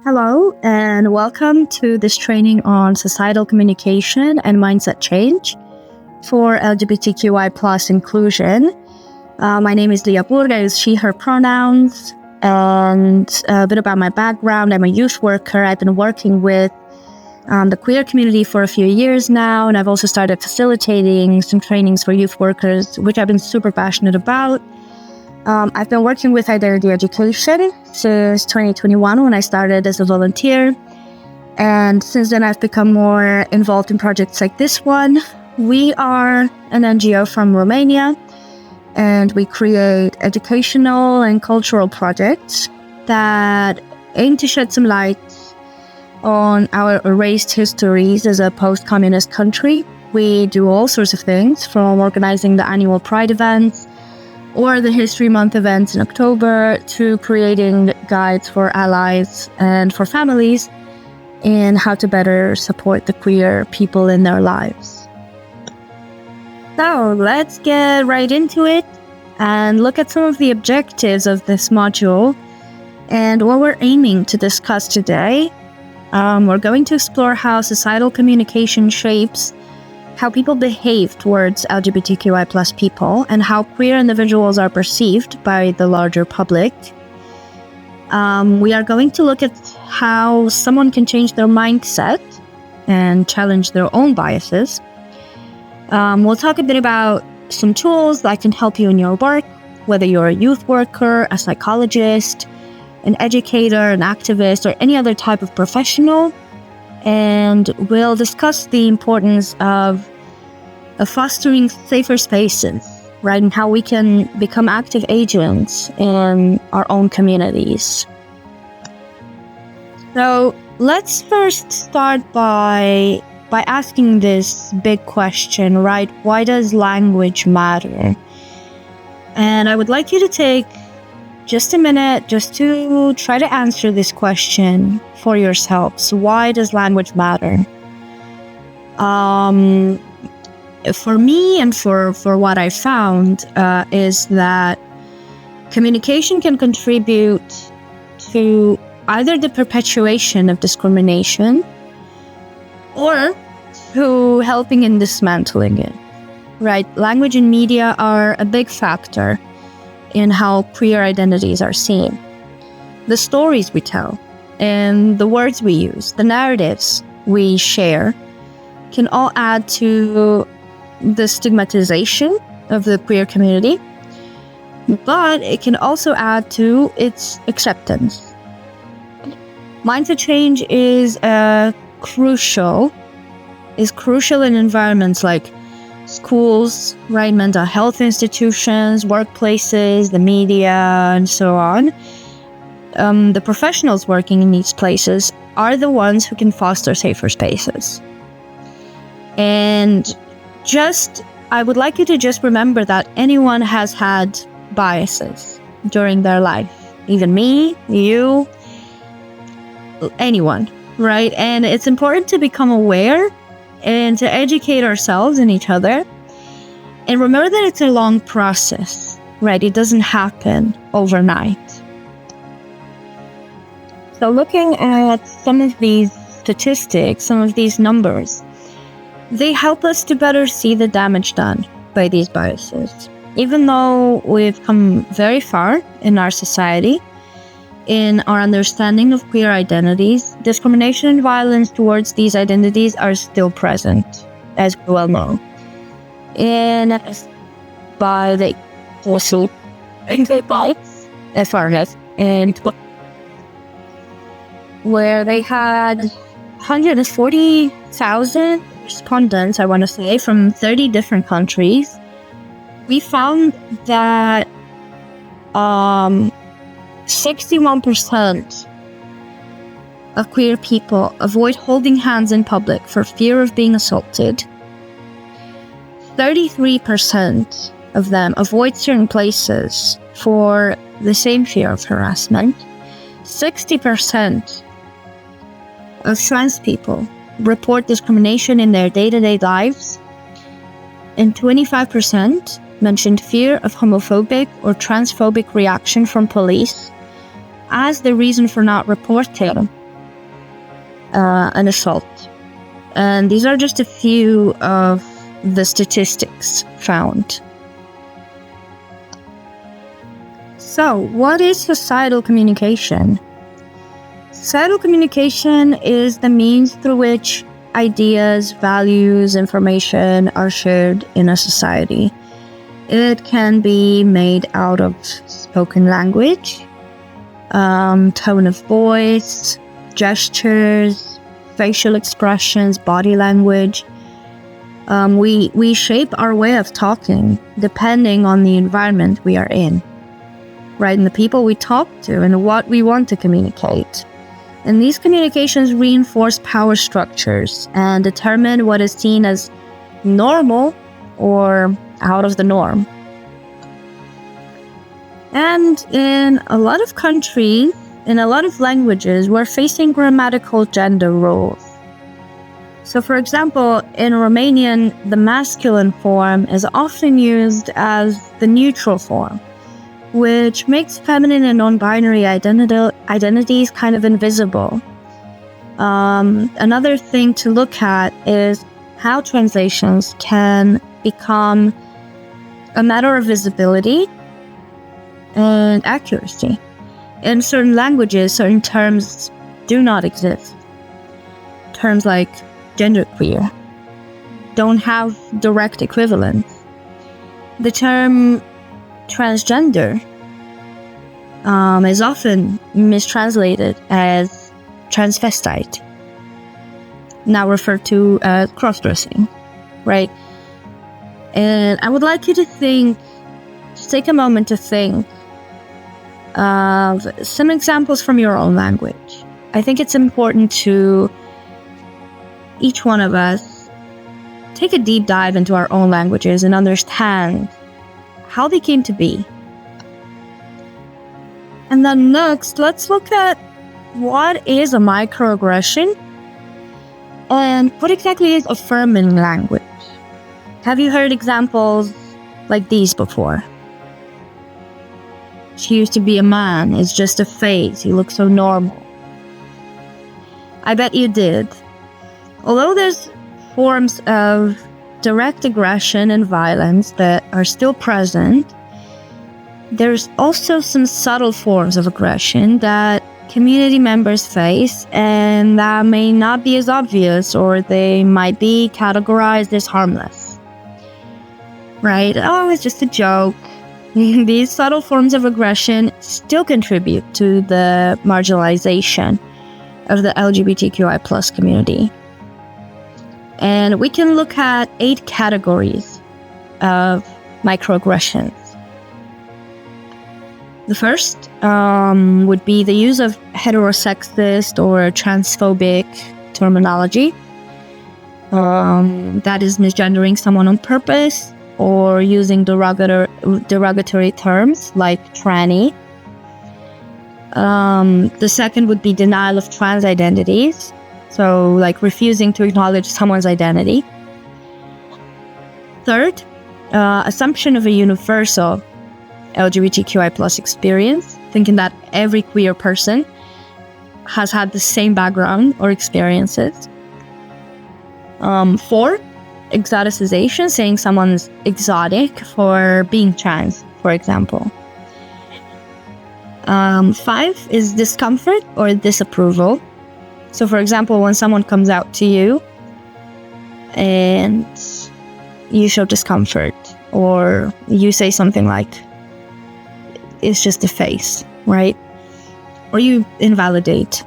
Hello, and welcome to this training on societal communication and mindset change for LGBTQI inclusion. My name is Leah Burga, I use she, her pronouns, and a bit about my background. I'm a youth worker. I've been working with the queer community for a few years now, and I've also started facilitating some trainings for youth workers, which I've been super passionate about. I've been working with identity education since 2021 when I started as a volunteer. And since then, I've become more involved in projects like this one. We are an NGO from Romania, and we create educational and cultural projects that aim to shed some light on our erased histories as a post-communist country. We do all sorts of things, from organizing the annual Pride events or the History Month events in October, to creating guides for allies and for families in how to better support the queer people in their lives. So let's get right into it and look at some of the objectives of this module and what we're aiming to discuss today. We're going to explore how societal communication shapes how people behave towards LGBTQI+ people and how queer individuals are perceived by the larger public. We are going to look at how someone can change their mindset and challenge their own biases. We'll talk a bit about some tools that can help you in your work, whether you're a youth worker, a psychologist, an educator, an activist, or any other type of professional. And we'll discuss the importance of fostering safer spaces, right? And how we can become active agents in our own communities. So let's first start by asking this big question, right? Why does language matter? And I would like you to take just a minute just to try to answer this question for yourselves. Why does language matter? For me and for what I found is that communication can contribute to either the perpetuation of discrimination or to helping in dismantling it, right? Language and media are a big factor in how queer identities are seen. The stories we tell and the words we use, the narratives we share, can all add to the stigmatization of the queer community, but it can also add to its acceptance. Mindset change is crucial in environments like schools, right, mental health institutions, workplaces, the media, and so on. The professionals working in these places are the ones who can foster safer spaces. And I would like you to just remember that anyone has had biases during their life. Even me, you, anyone, right? And it's important to become aware and to educate ourselves and each other. And remember that it's a long process, right? It doesn't happen overnight. So looking at some of these statistics, some of these numbers, they help us to better see the damage done by these biases. Even though we've come very far in our society, in our understanding of queer identities, discrimination and violence towards these identities are still present, as we well know. And by the also FRS, and where they had 140,000 respondents, I want to say, from 30 different countries, we found that 61% of queer people avoid holding hands in public for fear of being assaulted. 33% of them avoid certain places for the same fear of harassment. 60% of trans people report discrimination in their day-to-day lives, and 25% mentioned fear of homophobic or transphobic reaction from police as the reason for not reporting an assault. And these are just a few of the statistics found. So, what is societal communication? Societal communication is the means through which ideas, values, information are shared in a society. It can be made out of spoken language, tone of voice, gestures, facial expressions, body language. We shape our way of talking depending on the environment we are in, right? And the people we talk to and what we want to communicate. And these communications reinforce power structures and determine what is seen as normal or out of the norm. And in a lot of countries, in a lot of languages, we're facing grammatical gender roles. So, for example, in Romanian, the masculine form is often used as the neutral form, which makes feminine and non-binary identities kind of invisible. Another thing to look at is how translations can become a matter of visibility and accuracy. In certain languages, certain terms do not exist. Terms like genderqueer don't have direct equivalents. The term transgender is often mistranslated as transvestite, now referred to as cross-dressing, right? And I would like you to just take a moment to think of some examples from your own language. I think it's important to each one of us take a deep dive into our own languages and understand how they came to be. And then next, let's look at what is a microaggression and what exactly is affirming language. Have you heard examples like these before? She used to be a man, it's just a phase, he looks so normal. I bet you did. Although there's forms of direct aggression and violence that are still present, there's also some subtle forms of aggression that community members face and that may not be as obvious, or they might be categorized as harmless. Right? Oh, it's just a joke. These subtle forms of aggression still contribute to the marginalization of the LGBTQI+ community. And we can look at 8 categories of microaggressions. The first would be the use of heterosexist or transphobic terminology. That is misgendering someone on purpose or using derogatory terms like tranny. The second would be denial of trans identities. So, like refusing to acknowledge someone's identity. Third, assumption of a universal LGBTQI+ experience, thinking that every queer person has had the same background or experiences. 4, exoticization, saying someone's exotic for being trans, for example. 5 is discomfort or disapproval. So, for example, when someone comes out to you and you show discomfort, or you say something like, it's just a face, right? Or you invalidate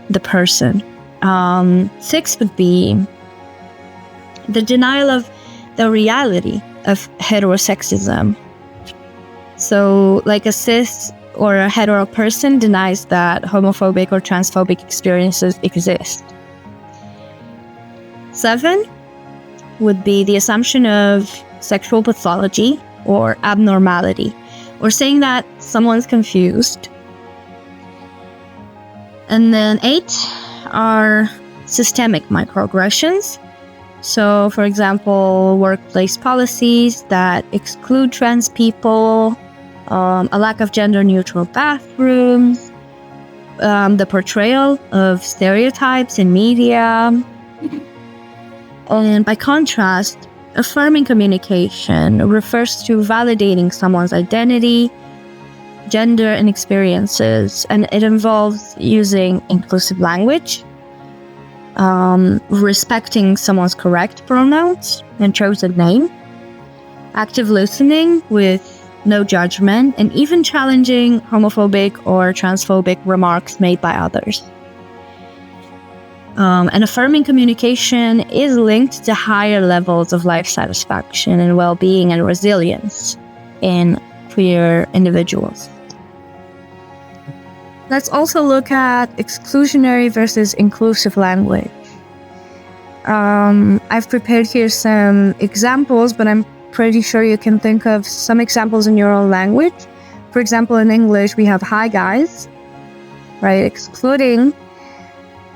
the person. 6 would be the denial of the reality of heterosexism. So, like a cis or a hetero person denies that homophobic or transphobic experiences exist. 7 would be the assumption of sexual pathology or abnormality, or saying that someone's confused. And then 8 are systemic microaggressions. So, for example, workplace policies that exclude trans people, a lack of gender-neutral bathrooms, the portrayal of stereotypes in media. And by contrast, affirming communication refers to validating someone's identity, gender, and experiences, and it involves using inclusive language, respecting someone's correct pronouns and chosen name, active listening with no judgment, and even challenging homophobic or transphobic remarks made by others. And affirming communication is linked to higher levels of life satisfaction and well-being and resilience in queer individuals. Let's also look at exclusionary versus inclusive language. I've prepared here some examples, but I'm pretty sure you can think of some examples in your own language. For example, in English, we have hi guys, right? Excluding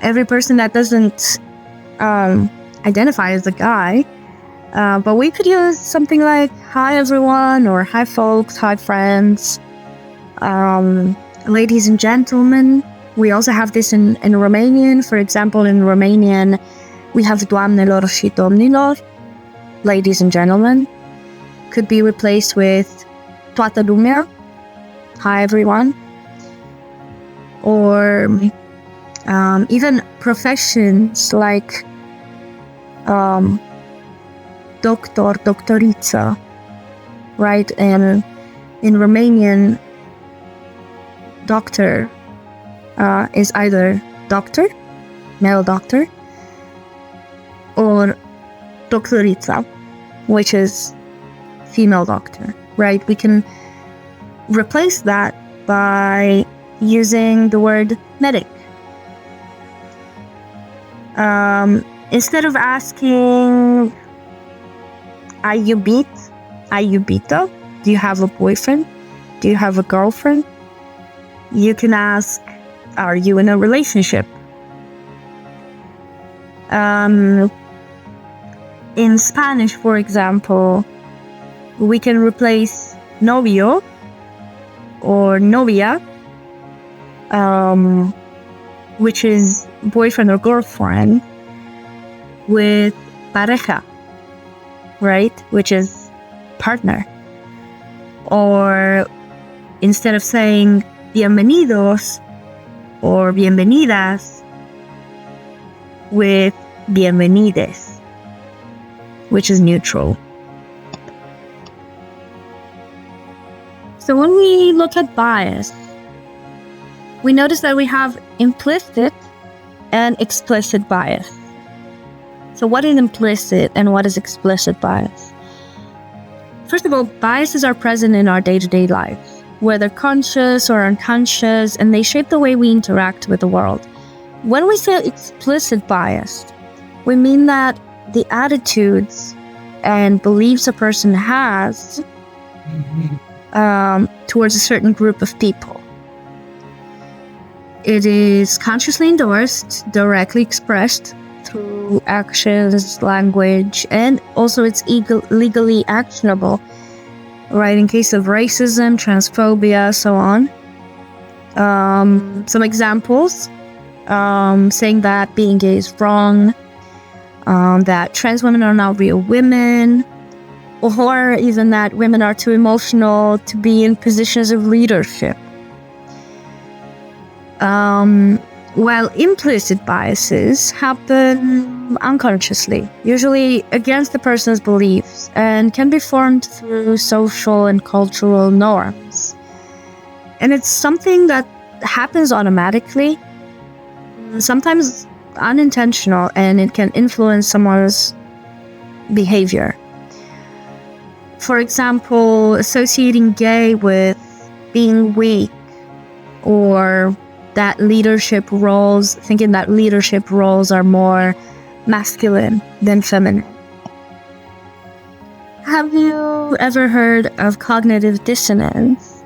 every person that doesn't identify as a guy. But we could use something like hi everyone, or hi folks, hi friends, ladies and gentlemen. We also have this in Romanian. For example, in Romanian, we have doamnelor și domnilor, ladies and gentlemen. Could be replaced with toată lumea, hi everyone. Or even professions like doctor, doctoriță, right? And in Romanian, doctor is either doctor, male doctor, or doctorița, which is female doctor, right? We can replace that by using the word medic. Instead of asking, are you beaten? Do you have a boyfriend? Do you have a girlfriend? You can ask, are you in a relationship? In Spanish, for example, we can replace novio or novia, which is boyfriend or girlfriend, with pareja, right? Which is partner. Or instead of saying bienvenidos or bienvenidas, with bienvenides, which is neutral. So when we look at bias, we notice that we have implicit and explicit bias. So what is implicit and what is explicit bias? First of all, biases are present in our day-to-day lives, whether conscious or unconscious, and they shape the way we interact with the world. When we say explicit bias, we mean that the attitudes and beliefs a person has towards a certain group of people. It is consciously endorsed, directly expressed through actions, language, and also it's legally actionable, right? In case of racism, transphobia, so on. Some examples, saying that being gay is wrong, that trans women are not real women, or even that women are too emotional to be in positions of leadership. While implicit biases happen unconsciously, usually against the person's beliefs, and can be formed through social and cultural norms. And it's something that happens automatically, sometimes unintentional, and it can influence someone's behavior. For example, associating gay with being weak, or that leadership roles, thinking that leadership roles are more masculine than feminine. Have you ever heard of cognitive dissonance?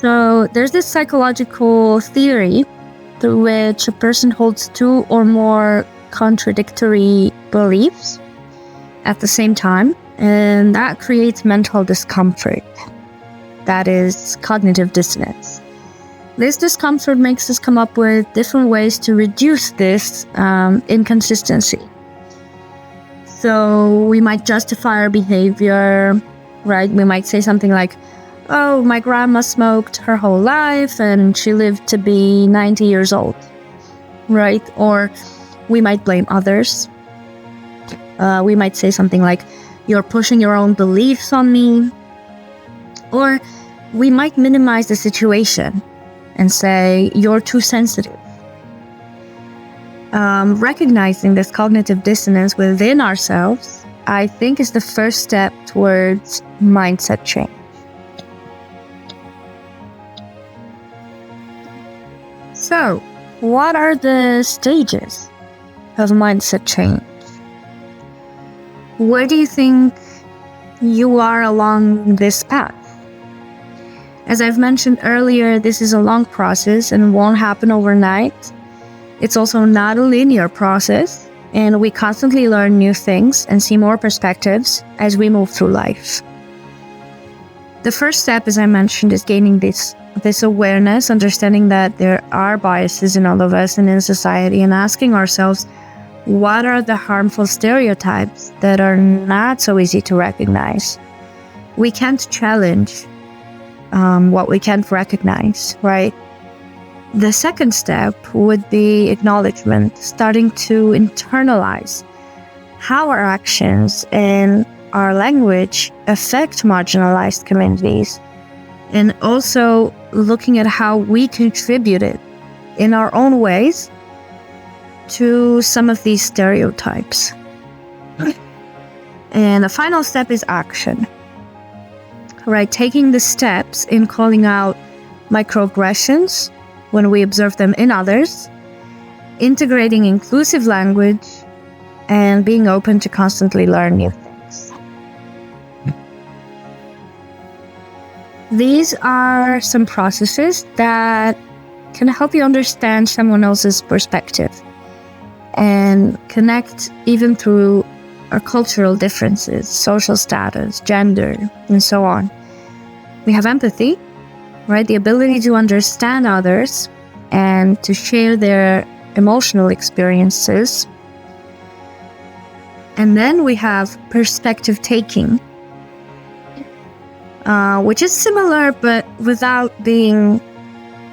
So there's this psychological theory through which a person holds two or more contradictory beliefs at the same time, and that creates mental discomfort. That is cognitive dissonance. This discomfort makes us come up with different ways to reduce this inconsistency. So we might justify our behavior, right? We might say something like, oh, my grandma smoked her whole life and she lived to be 90 years old, right? Or we might blame others. We might say something like, you're pushing your own beliefs on me. Or we might minimize the situation and say, you're too sensitive. Recognizing this cognitive dissonance within ourselves, I think, is the first step towards mindset change. So, what are the stages of mindset change? Where do you think you are along this path? As I've mentioned earlier, this is a long process and won't happen overnight. It's also not a linear process, and we constantly learn new things and see more perspectives as we move through life. The first step, as I mentioned, is gaining this awareness, understanding that there are biases in all of us and in society, and asking ourselves, what are the harmful stereotypes that are not so easy to recognize? We can't challenge what we can't recognize, right? The second step would be acknowledgement, starting to internalize how our actions and our language affect marginalized communities, and also looking at how we contributed in our own ways to some of these stereotypes. And the final step is action, right? Taking the steps in calling out microaggressions when we observe them in others, integrating inclusive language, and being open to constantly learn new things. These are some processes that can help you understand someone else's perspective and connect even through our cultural differences, social status, gender, and so on. We have empathy, right? The ability to understand others and to share their emotional experiences. And then we have perspective taking, which is similar but without being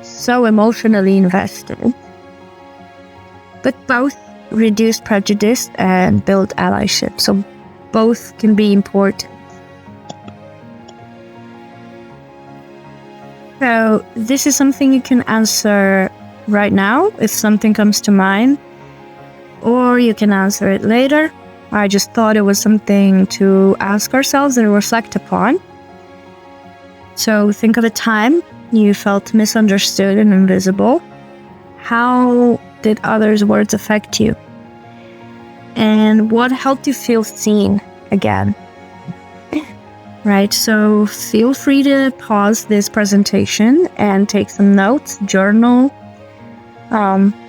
so emotionally invested. But both reduce prejudice and build allyship, so both can be important. So this is something you can answer right now if something comes to mind, or you can answer it later. I just thought it was something to ask ourselves and reflect upon. So think of a time you felt misunderstood and invisible. How did others' words affect you? And what helped you feel seen again? Right, so feel free to pause this presentation and take some notes, journal,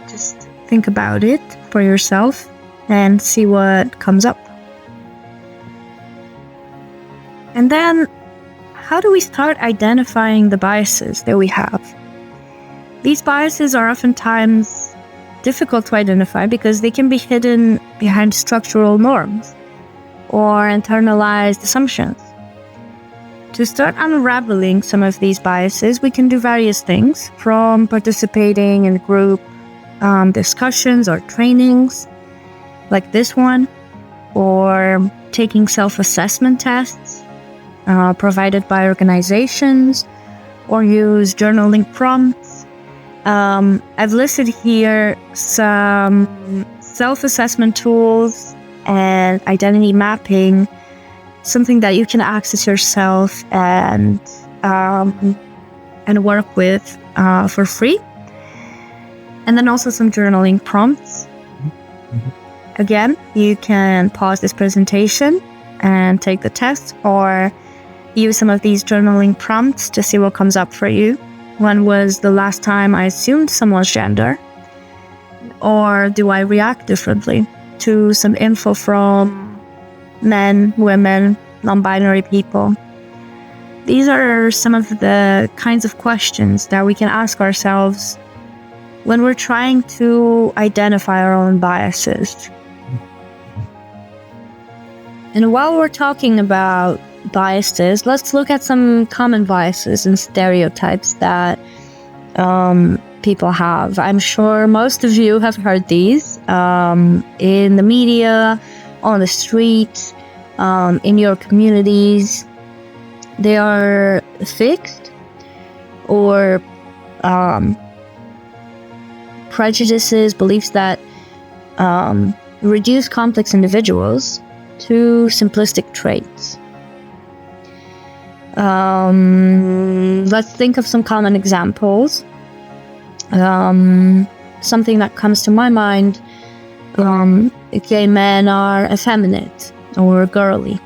just think about it for yourself and see what comes up. And then, how do we start identifying the biases that we have? These biases are oftentimes difficult to identify because they can be hidden behind structural norms or internalized assumptions. To start unraveling some of these biases, we can do various things, from participating in group discussions or trainings like this one, or taking self-assessment tests provided by organizations, or use journaling prompts. I've listed here some self-assessment tools and identity mapping, something that you can access yourself and work with for free. And then also some journaling prompts. Again, you can pause this presentation and take the test, or use some of these journaling prompts to see what comes up for you. When was the last time I assumed someone's gender? Or do I react differently to some info from men, women, non-binary people? these are some of the kinds of questions that we can ask ourselves when we're trying to identify our own biases. And while we're talking about biases, let's look at some common biases and stereotypes that people have. I'm sure most of you have heard these in the media, on the street, in your communities. They are fixed or prejudices, beliefs that reduce complex individuals to simplistic traits. Let's think of some common examples. Something that comes to my mind, gay men are effeminate or girly.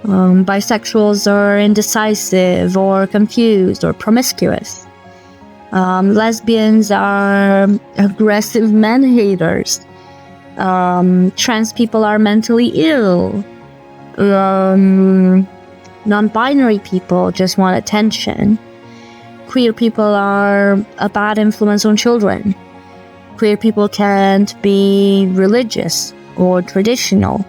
Bisexuals are indecisive or confused or promiscuous. Lesbians are aggressive man haters. Trans people are mentally ill. Non-binary people just want attention. Queer people are a bad influence on children. Queer people can't be religious or traditional.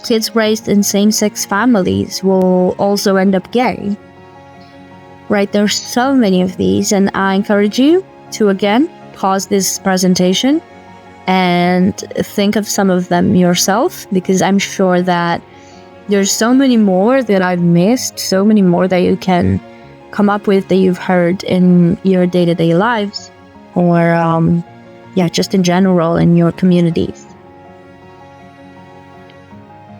Kids raised in same-sex families will also end up gay. Right, there's so many of these, and I encourage you to, again, pause this presentation and think of some of them yourself, because I'm sure that there's so many more that I've missed, so many more that you can come up with that you've heard in your day-to-day lives, or just in general in your communities.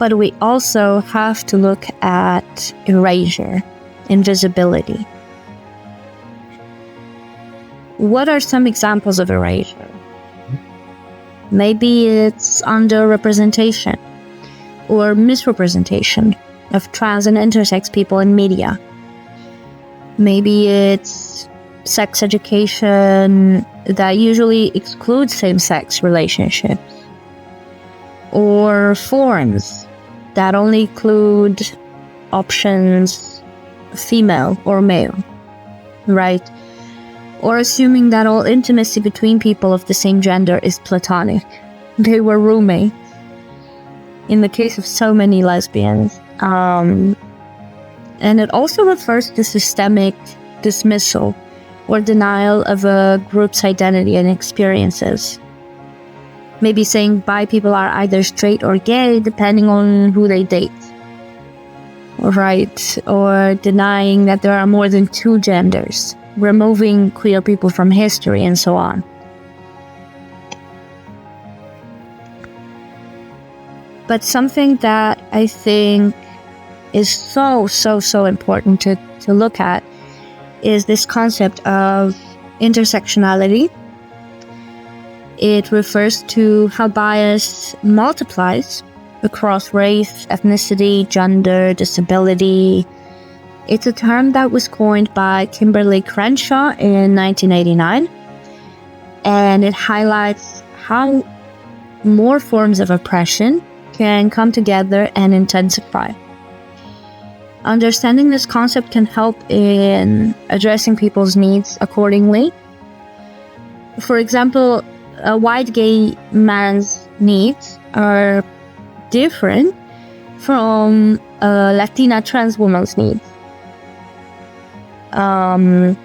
But we also have to look at erasure, invisibility. What are some examples of erasure? Maybe it's underrepresentation or misrepresentation of trans and intersex people in media. Maybe it's sex education that usually excludes same-sex relationships, or forms that only include options female or male, right? Or assuming that all intimacy between people of the same gender is platonic. They were roommates. In the case of so many lesbians. And it also refers to systemic dismissal or denial of a group's identity and experiences. Maybe saying bi people are either straight or gay depending on who they date. Right? Or denying that there are more than two genders. Removing queer people from history and so on. But something that I think is so important to look at is this concept of intersectionality. It refers to how bias multiplies across race, ethnicity, gender, disability. It's a term that was coined by Kimberly Crenshaw in 1989, and it highlights how more forms of oppression can come together and intensify. Understanding this concept can help in addressing people's needs accordingly. For example, a white gay man's needs are different from a Latina trans woman's needs. A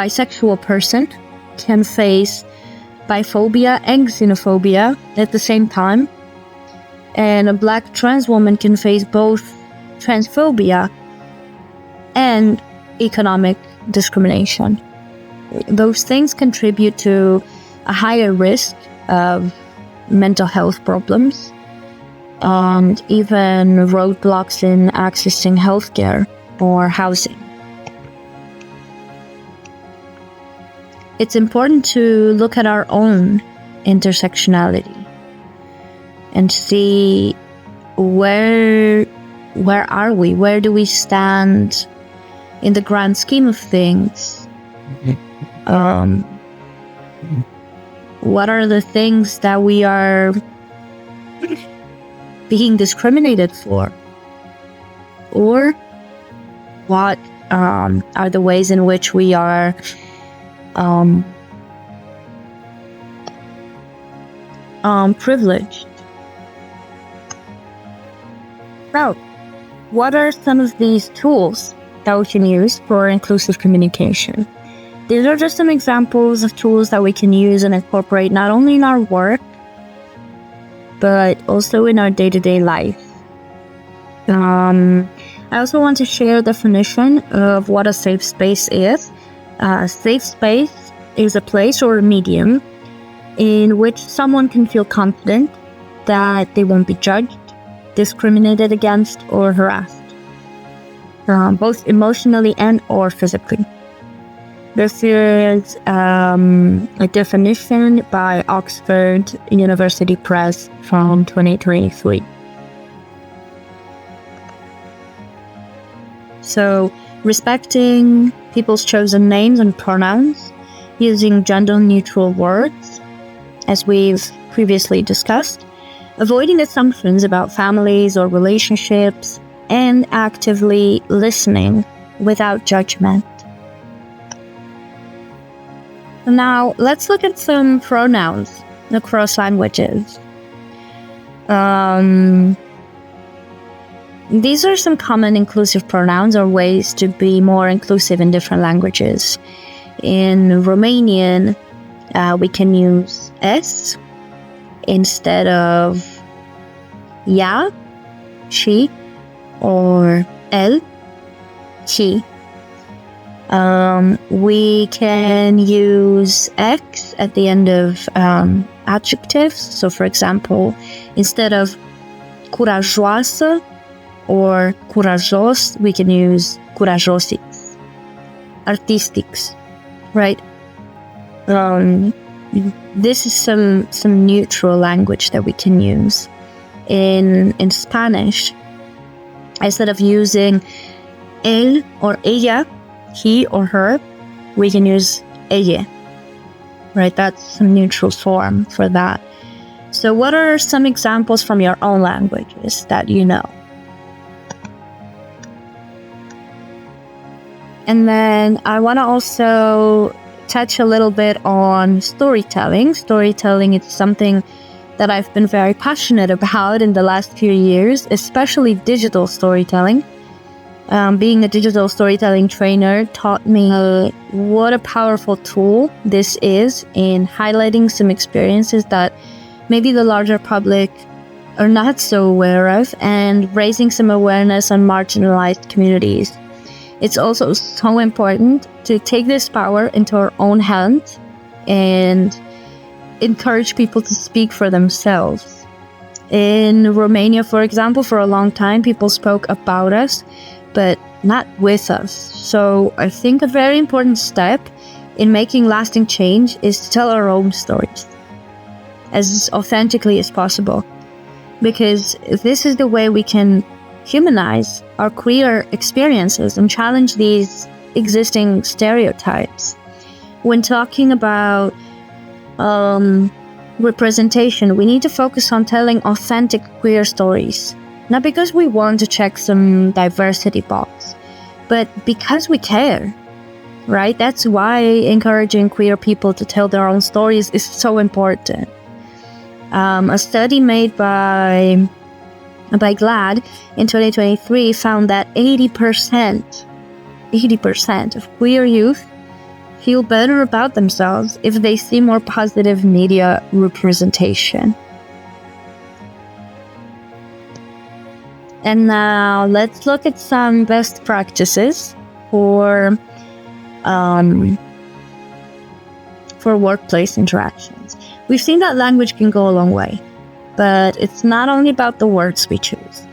bisexual person can face biphobia and xenophobia at the same time, and a black trans woman can face both transphobia and economic discrimination. Those things contribute to a higher risk of mental health problems and even roadblocks in accessing healthcare or housing. It's important to look at our own intersectionality and see where are we? Where do we stand in the grand scheme of things? What are the things that we are being discriminated for? Or what are the ways in which we are privileged? So, what are some of these tools that we can use for inclusive communication? These are just some examples of tools that we can use and incorporate not only in our work, but also in our day-to-day life. I also want to share a definition of what a safe space is. A safe space is a place or a medium in which someone can feel confident that they won't be judged, discriminated against, or harassed, both emotionally and or physically. This is a definition by Oxford University Press from 2023. So, respecting people's chosen names and pronouns, using gender-neutral words, as we've previously discussed, avoiding assumptions about families or relationships, and actively listening without judgment. Now, let's look at some pronouns across languages. These are some common inclusive pronouns or ways to be more inclusive in different languages. In Romanian, we can use S instead of ea, she, or el, he. We can use X at the end of adjectives. So, for example, instead of curajoasă or curajos, we can use curajosics, artistics, right? This is some neutral language that we can use. In Spanish, instead of using él or ella, he or her, we can use ella, right? That's some neutral form for that. So what are some examples from your own languages that you know? And then I want to also touch a little bit on storytelling. Storytelling is something that I've been very passionate about in the last few years, especially digital storytelling. Being a digital storytelling trainer taught me what a powerful tool this is in highlighting some experiences that maybe the larger public are not so aware of and raising some awareness on marginalized communities. It's also so important to take this power into our own hands and encourage people to speak for themselves. In Romania, for example, for a long time, people spoke about us, but not with us. So I think a very important step in making lasting change is to tell our own stories as authentically as possible, because this is the way we can humanize our queer experiences and challenge these existing stereotypes. When talking about representation, we need to focus on telling authentic queer stories, not because we want to check some diversity box, but because we care, right? That's why encouraging queer people to tell their own stories is so important. A study made by GLAAD in 2023 found that 80% of queer youth feel better about themselves if they see more positive media representation. And now let's look at some best practices for workplace interactions. We've seen that language can go a long way, but it's not only about the words we choose.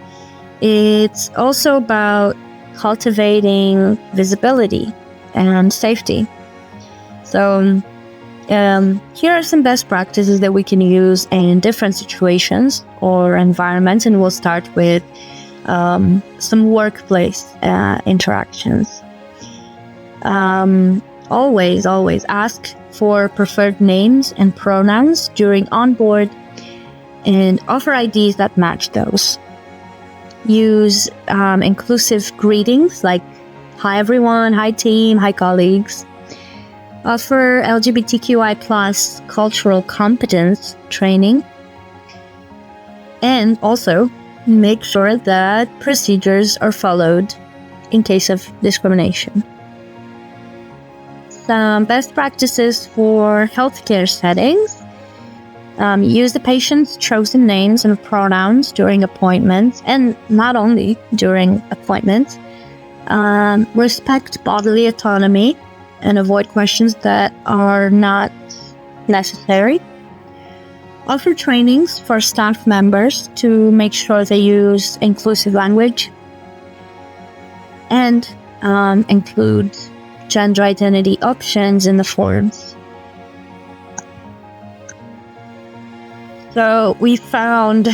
It's also about cultivating visibility and safety. So here are some best practices that we can use in different situations or environments, and we'll start with some workplace interactions. Always ask for preferred names and pronouns during onboard and offer IDs that match those. Use inclusive greetings like hi everyone, hi team, hi colleagues. Offer LGBTQI plus cultural competence training. And also make sure that procedures are followed in case of discrimination. Some best practices for healthcare settings. Use the patient's chosen names and pronouns during appointments, and not only during appointments. Respect bodily autonomy and avoid questions that are not necessary. Offer trainings for staff members to make sure they use inclusive language, and include gender identity options in the forms. So we found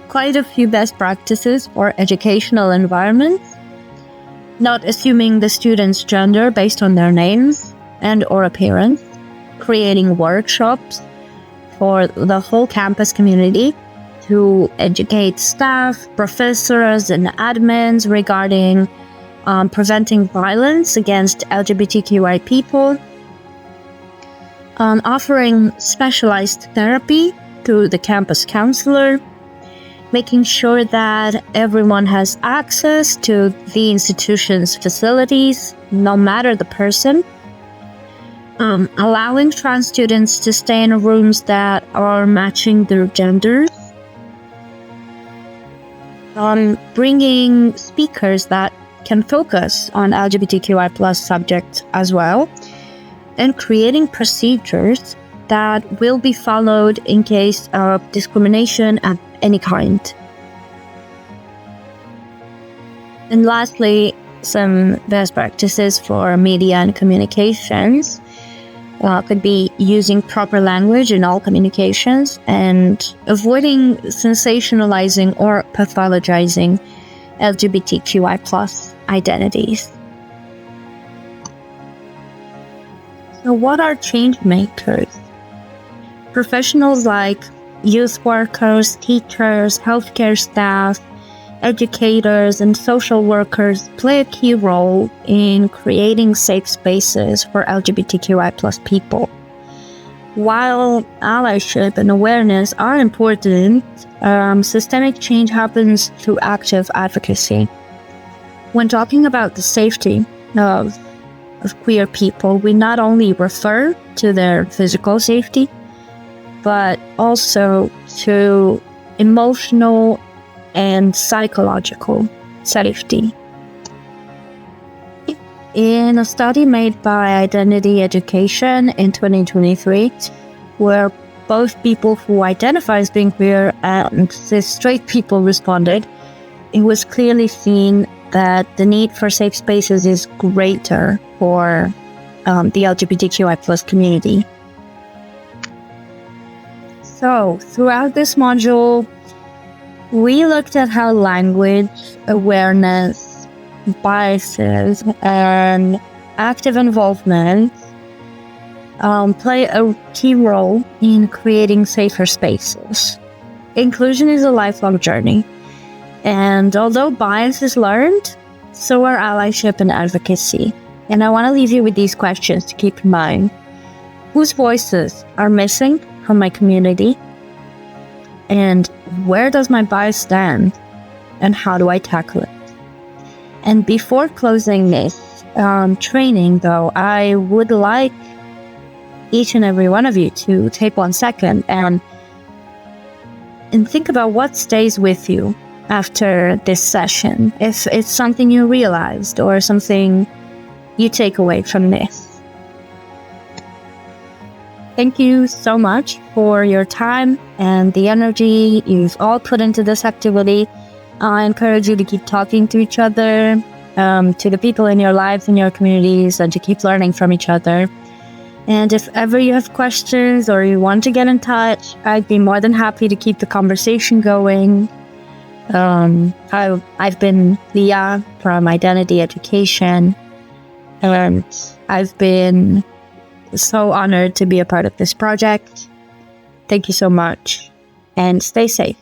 quite a few best practices for educational environments, not assuming the students' gender based on their names and or appearance, creating workshops for the whole campus community to educate staff, professors, and admins regarding preventing violence against LGBTQI people, offering specialized therapy to the campus counselor, making sure that everyone has access to the institution's facilities, no matter the person, allowing trans students to stay in rooms that are matching their genders, bringing speakers that can focus on LGBTQI plus subjects as well, and creating procedures that will be followed in case of discrimination of any kind. And lastly, some best practices for media and communications could be using proper language in all communications and avoiding sensationalizing or pathologizing LGBTQI plus identities. So what are change makers? Professionals like youth workers, teachers, healthcare staff, educators, and social workers play a key role in creating safe spaces for LGBTQI plus people. While allyship and awareness are important, systemic change happens through active advocacy. When talking about the safety of queer people, we not only refer to their physical safety, but also to emotional and psychological safety. In a study made by Identity Education in 2023, where both people who identify as being queer and cis straight people responded, it was clearly seen that the need for safe spaces is greater for the LGBTQI plus community. So, throughout this module, we looked at how language, awareness, biases, and active involvement play a key role in creating safer spaces. Inclusion is a lifelong journey, and although bias is learned, so are allyship and advocacy. And I want to leave you with these questions to keep in mind. Whose voices are missing from my community? And where does my bias stand? And how do I tackle it? And before closing this training, though, I would like each and every one of you to take 1 second and think about what stays with you after this session. If it's something you realized or something you take away from this. Thank you so much for your time and the energy you've all put into this activity. I encourage you to keep talking to each other, to the people in your lives, in your communities, and to keep learning from each other. And if ever you have questions or you want to get in touch, I'd be more than happy to keep the conversation going. I've been Leah from Identity Education, and I've been so honored to be a part of this project. Thank you so much. and stay safe.